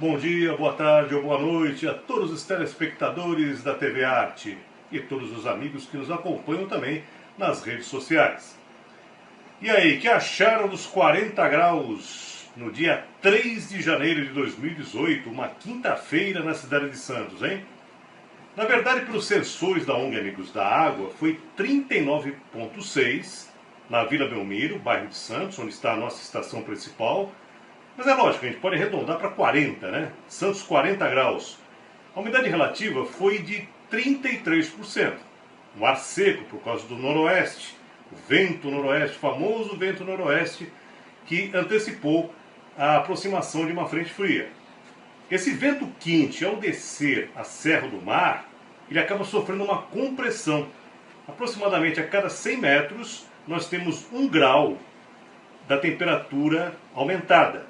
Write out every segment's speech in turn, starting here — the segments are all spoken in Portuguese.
Bom dia, boa tarde ou boa noite a todos os telespectadores da TV Arte e todos os amigos que nos acompanham também nas redes sociais. E aí, que acharam dos 40 graus no dia 3 de janeiro de 2018, uma quinta-feira na cidade de Santos, hein? Na verdade, pelos sensores da ONG Amigos da Água, foi 39,6 na Vila Belmiro, bairro de Santos, onde está a nossa estação principal. Mas é lógico, a gente pode arredondar para 40, né? Santos 40 graus. A umidade relativa foi de 33%. Um ar seco por causa do noroeste. O vento noroeste, o famoso vento noroeste, que antecipou a aproximação de uma frente fria. Esse vento quente, ao descer a Serra do Mar, ele acaba sofrendo uma compressão. Aproximadamente a cada 100 metros, nós temos 1 grau da temperatura aumentada,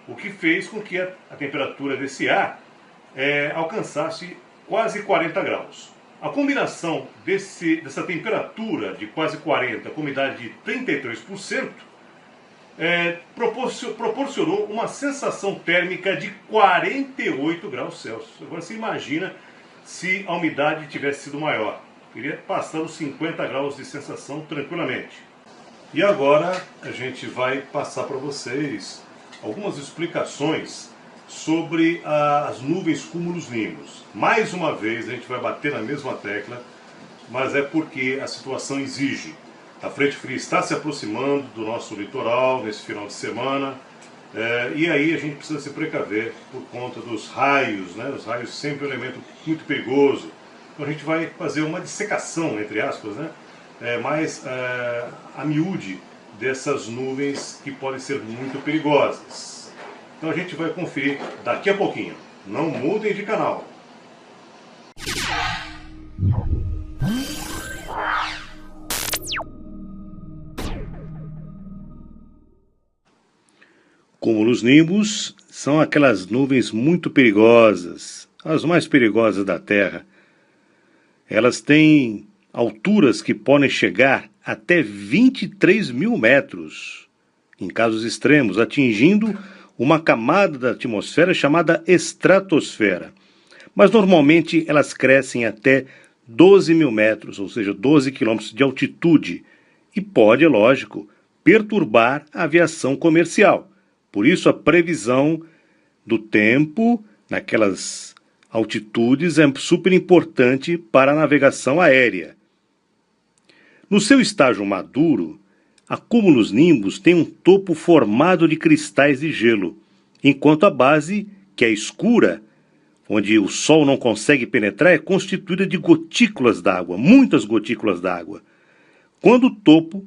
o que fez com que a temperatura desse ar alcançasse quase 40 graus. A combinação dessa temperatura de quase 40 com umidade de 33% proporcionou uma sensação térmica de 48 graus Celsius. Agora você imagina se a umidade tivesse sido maior. Teria passado os 50 graus de sensação tranquilamente. E agora a gente vai passar para vocês algumas explicações sobre as nuvens cumulonimbus. Mais uma vez a gente vai bater na mesma tecla, mas é porque a situação exige. A frente fria está se aproximando do nosso litoral nesse final de semana, e aí a gente precisa se precaver por conta dos raios, né? Os raios sempre é um elemento muito perigoso. Então a gente vai fazer uma dissecação, entre aspas, né? Mais a miúde dessas nuvens que podem ser muito perigosas. Então a gente vai conferir daqui a pouquinho. Não mudem de canal. Cumulonimbus são aquelas nuvens muito perigosas, as mais perigosas da Terra. Elas têm alturas que podem chegar até 23 mil metros, em casos extremos, atingindo uma camada da atmosfera chamada estratosfera. Mas normalmente elas crescem até 12 mil metros, ou seja, 12 quilômetros de altitude, e pode, é lógico, perturbar a aviação comercial. Por isso a previsão do tempo naquelas altitudes é super importante para a navegação aérea. No seu estágio maduro, a cumulonimbus tem um topo formado de cristais de gelo, enquanto a base, que é escura, onde o sol não consegue penetrar, é constituída de gotículas d'água, muitas gotículas d'água. Quando o topo,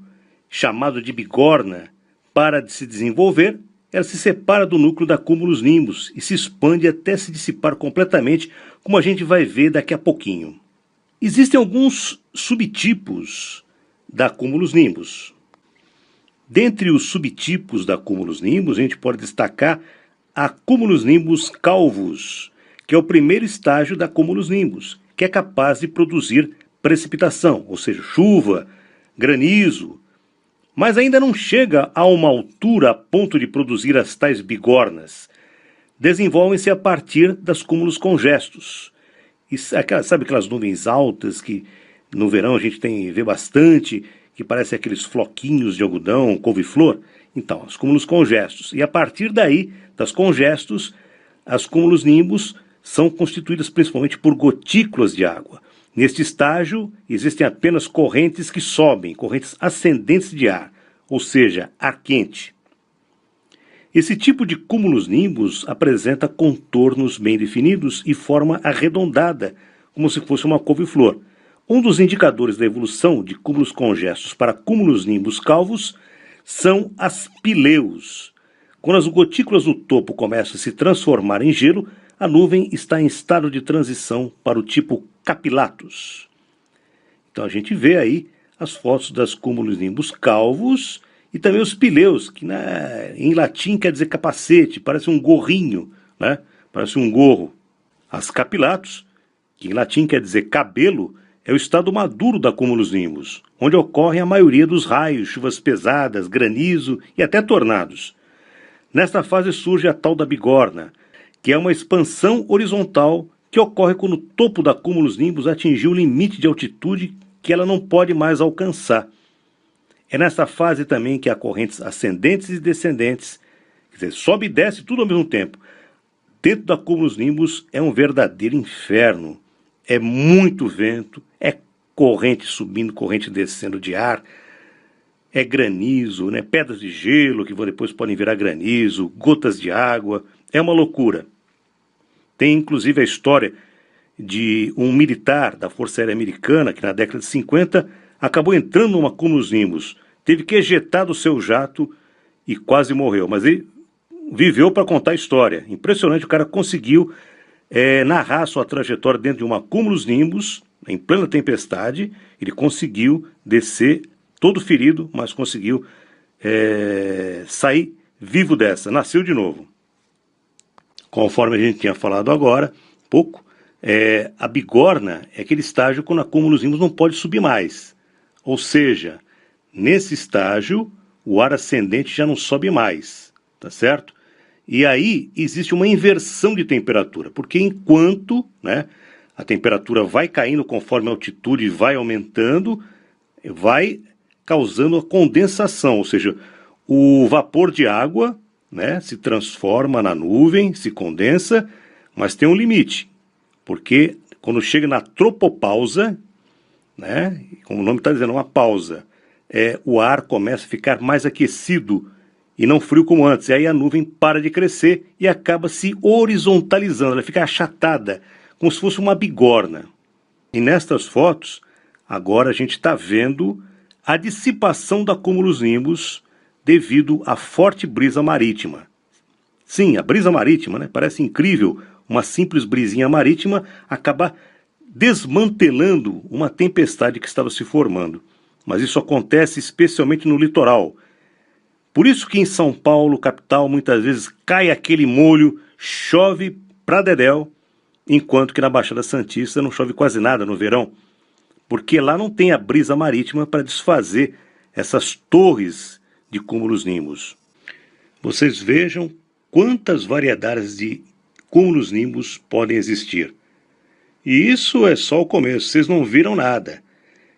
chamado de bigorna, para de se desenvolver, ela se separa do núcleo da cumulonimbus e se expande até se dissipar completamente, como a gente vai ver daqui a pouquinho. Existem alguns subtipos da cumulonimbus. Dentre os subtipos da cumulonimbus, a gente pode destacar a cumulonimbus calvus, que é o primeiro estágio da cumulonimbus, que é capaz de produzir precipitação, ou seja, chuva, granizo, mas ainda não chega a uma altura a ponto de produzir as tais bigornas. Desenvolvem-se a partir das cúmulos congestos. E sabe aquelas nuvens altas que no verão a gente vê bastante, que parecem aqueles floquinhos de algodão, couve-flor? Então, os cúmulos congestos. E a partir daí, das congestos, as cumulonimbus são constituídas principalmente por gotículas de água. Neste estágio, existem apenas correntes que sobem, correntes ascendentes de ar, ou seja, ar quente. Esse tipo de cumulonimbus apresenta contornos bem definidos e forma arredondada, como se fosse uma couve-flor. Um dos indicadores da evolução de cúmulos congestos para cumulonimbus calvos são as pileus. Quando as gotículas do topo começam a se transformar em gelo, a nuvem está em estado de transição para o tipo capilatus. Então a gente vê aí as fotos das cumulonimbus calvos e também os pileus, que em latim quer dizer capacete, parece um gorrinho, né? Parece um gorro. As capilatus, que em latim quer dizer cabelo, é o estado maduro da cumulonimbus, onde ocorrem a maioria dos raios, chuvas pesadas, granizo e até tornados. Nesta fase surge a tal da bigorna, que é uma expansão horizontal que ocorre quando o topo da cúmulus nimbus atingiu o limite de altitude que ela não pode mais alcançar. É nessa fase também que há correntes ascendentes e descendentes, quer dizer, sobe e desce tudo ao mesmo tempo. Dentro da cúmulus nimbus é um verdadeiro inferno. É muito vento, é corrente subindo, corrente descendo de ar, é granizo, né? Pedras de gelo que depois podem virar granizo, gotas de água, é uma loucura. Tem inclusive a história de um militar da Força Aérea Americana que na década de 50 acabou entrando numa cúmulus nimbus, teve que ejetar do seu jato e quase morreu, mas ele viveu para contar a história. Impressionante, o cara conseguiu narrar sua trajetória dentro de uma cúmulus nimbus, em plena tempestade. Ele conseguiu descer todo ferido, mas conseguiu sair vivo dessa, nasceu de novo. Conforme a gente tinha falado agora, pouco, a bigorna é aquele estágio quando a cúmulus nimbus não pode subir mais. Ou seja, nesse estágio, o ar ascendente já não sobe mais, tá certo? E aí existe uma inversão de temperatura, porque enquanto, né, a temperatura vai caindo conforme a altitude vai aumentando, vai causando a condensação, ou seja, o vapor de água, né, se transforma na nuvem, se condensa, mas tem um limite, porque quando chega na tropopausa, né, como o nome está dizendo, uma pausa, o ar começa a ficar mais aquecido e não frio como antes. E aí a nuvem para de crescer e acaba se horizontalizando, ela fica achatada, como se fosse uma bigorna. E nestas fotos, agora a gente está vendo a dissipação da cúmulus nimbus devido à forte brisa marítima. Sim, a brisa marítima, né? Parece incrível uma simples brisinha marítima acabar desmantelando uma tempestade que estava se formando. Mas isso acontece especialmente no litoral. Por isso que em São Paulo, capital, muitas vezes cai aquele molho, chove pra dedéu, enquanto que na Baixada Santista não chove quase nada no verão, porque lá não tem a brisa marítima para desfazer essas torres de cúmulus nimbus. Vocês vejam quantas variedades de cúmulus nimbus podem existir. E isso é só o começo, vocês não viram nada.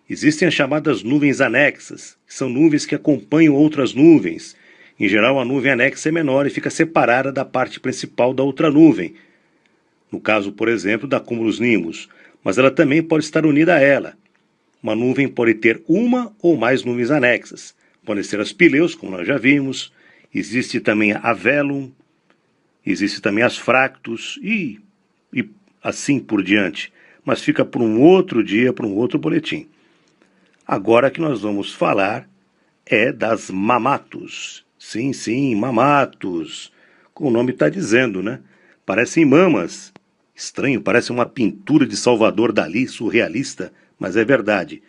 Existem as chamadas nuvens anexas, que são nuvens que acompanham outras nuvens. Em geral, a nuvem anexa é menor e fica separada da parte principal da outra nuvem. No caso, por exemplo, da cúmulus nimbus, mas ela também pode estar unida a ela. Uma nuvem pode ter uma ou mais nuvens anexas. Podem ser as pileus, como nós já vimos. Existe também a velum, existe também as fractus e assim por diante. Mas fica para um outro dia, para um outro boletim. Agora que nós vamos falar é das mamatus. Sim, sim, mamatus. Como o nome está dizendo, né? Parecem mamas. Estranho, parece uma pintura de Salvador Dalí, surrealista, mas é verdade.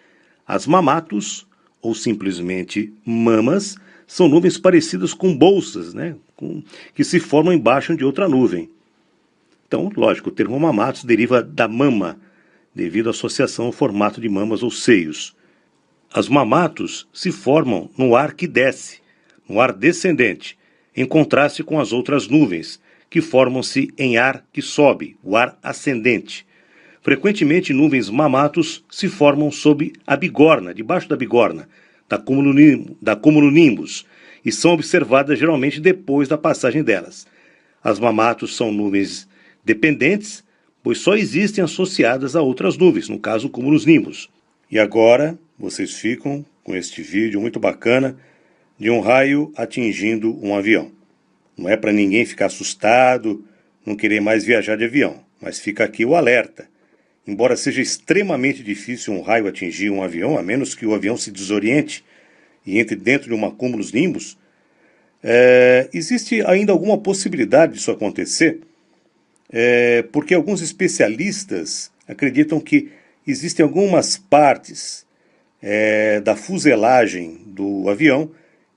As mamatus, ou simplesmente mamas, são nuvens parecidas com bolsas, né? Que se formam embaixo de outra nuvem. Então, lógico, o termo mamatus deriva da mama, devido à associação ao formato de mamas ou seios. As mamatus se formam no ar que desce, no ar descendente, em contraste com as outras nuvens, que formam-se em ar que sobe, o ar ascendente. Frequentemente, nuvens mamatus se formam sob a bigorna, debaixo da bigorna, da cumulonimbus, e são observadas geralmente depois da passagem delas. As mamatus são nuvens dependentes, pois só existem associadas a outras nuvens, no caso, cúmulus nimbus. E agora vocês ficam com este vídeo muito bacana de um raio atingindo um avião. Não é para ninguém ficar assustado, não querer mais viajar de avião, mas fica aqui o alerta. Embora seja extremamente difícil um raio atingir um avião, a menos que o avião se desoriente e entre dentro de uma cúmulus nimbus, existe ainda alguma possibilidade disso acontecer, porque alguns especialistas acreditam que existem algumas partes da fuselagem do avião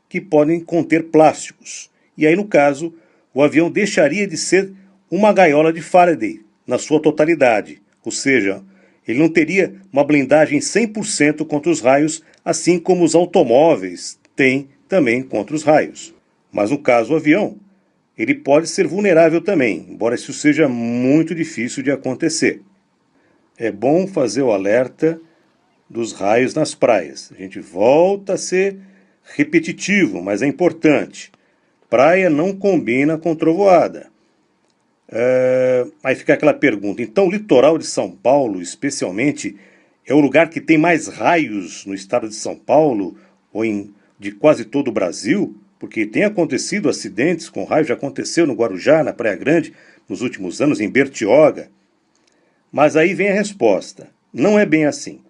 que podem conter plásticos. E aí, no caso, o avião deixaria de ser uma gaiola de Faraday na sua totalidade. Ou seja, ele não teria uma blindagem 100% contra os raios, assim como os automóveis têm também contra os raios. Mas no caso do avião, ele pode ser vulnerável também, embora isso seja muito difícil de acontecer. É bom fazer o alerta dos raios nas praias. A gente volta a ser repetitivo, mas é importante. Praia não combina com trovoada. Aí fica aquela pergunta, então o litoral de São Paulo, especialmente, é o lugar que tem mais raios no estado de São Paulo ou de quase todo o Brasil? Porque tem acontecido acidentes com raios, já aconteceu no Guarujá, na Praia Grande, nos últimos anos, em Bertioga. Mas aí vem a resposta, não é bem assim.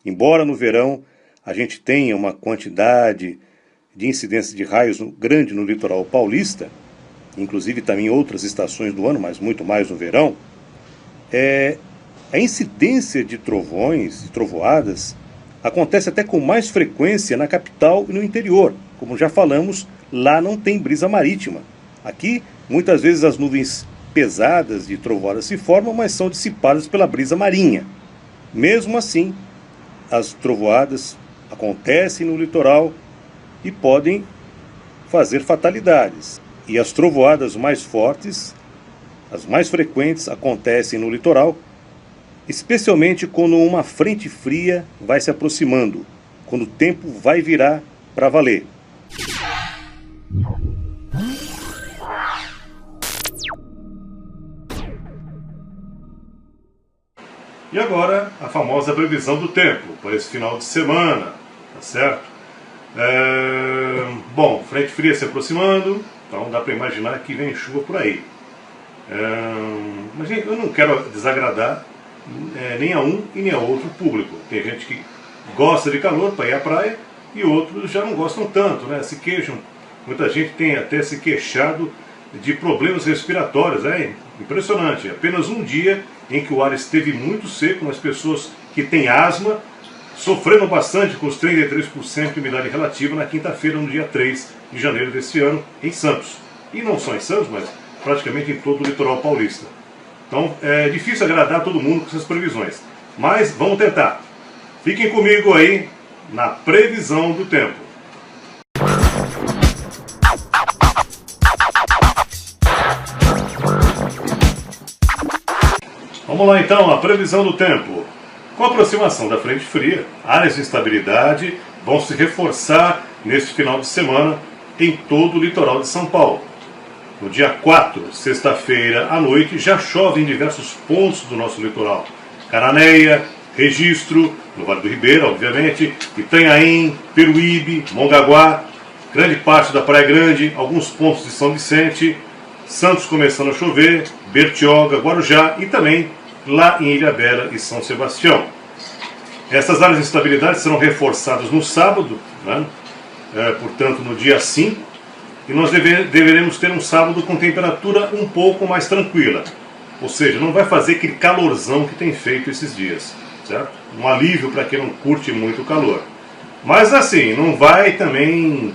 Embora no verão a gente tenha uma quantidade de incidência de raios grande no litoral paulista, inclusive também em outras estações do ano, mas muito mais no verão, a incidência de trovões e trovoadas acontece até com mais frequência na capital e no interior. Como já falamos, lá não tem brisa marítima. Aqui, muitas vezes as nuvens pesadas de trovoadas se formam, mas são dissipadas pela brisa marinha. Mesmo assim, as trovoadas acontecem no litoral e podem fazer fatalidades. E as trovoadas mais fortes, as mais frequentes, acontecem no litoral, especialmente quando uma frente fria vai se aproximando, quando o tempo vai virar para valer. E agora a famosa previsão do tempo para esse final de semana, tá certo? Bom, frente fria se aproximando, então dá para imaginar que vem chuva por aí. Mas eu não quero desagradar nem a um e nem a outro público. Tem gente que gosta de calor para ir à praia e outros já não gostam tanto, né? Se queixam. Muita gente tem até se queixado de problemas respiratórios, impressionante. Apenas um dia em que o ar esteve muito seco, as pessoas que têm asma sofreram bastante com os 33% de umidade relativa na quinta-feira, no dia 3 de janeiro desse ano, em Santos. E não só em Santos, mas praticamente em todo o litoral paulista. Então é difícil agradar todo mundo com essas previsões. Mas vamos tentar. Fiquem comigo aí na previsão do tempo. Vamos lá então, a previsão do tempo. Com a aproximação da frente fria, áreas de instabilidade vão se reforçar neste final de semana em todo o litoral de São Paulo. No dia 4, sexta-feira à noite, já chove em diversos pontos do nosso litoral. Cananéia, Registro, no Vale do Ribeira, obviamente, Itanhaém, Peruíbe, Mongaguá, grande parte da Praia Grande, alguns pontos de São Vicente, Santos começando a chover, Bertioga, Guarujá e também lá em Ilhabela e São Sebastião. Essas áreas de instabilidade serão reforçadas no sábado, portanto no dia 5, e nós deveremos ter um sábado com temperatura um pouco mais tranquila. Ou seja, não vai fazer aquele calorzão que tem feito esses dias, certo? Um alívio para quem não curte muito o calor. Mas assim, não vai também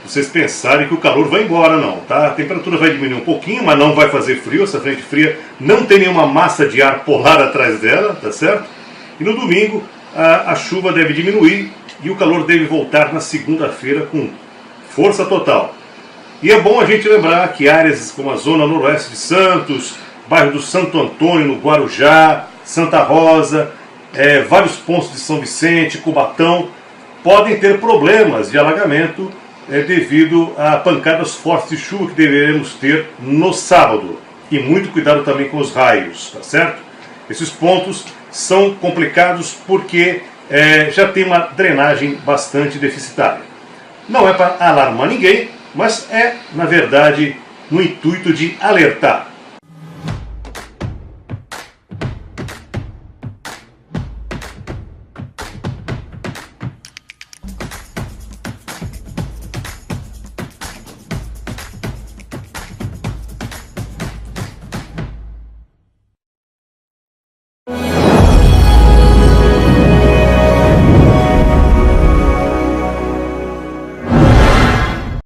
vocês pensarem que o calor vai embora não, tá? A temperatura vai diminuir um pouquinho, mas não vai fazer frio. Essa frente fria não tem nenhuma massa de ar polar atrás dela, tá certo? E no domingo a chuva deve diminuir e o calor deve voltar na segunda-feira com força total. E é bom a gente lembrar que áreas como a zona noroeste de Santos, bairro do Santo Antônio, no Guarujá, Santa Rosa, vários pontos de São Vicente, Cubatão, podem ter problemas de alagamento devido a pancadas fortes de chuva que deveremos ter no sábado. E muito cuidado também com os raios, tá certo? Esses pontos são complicados porque já tem uma drenagem bastante deficitária. Não é para alarmar ninguém, mas na verdade, no intuito de alertar.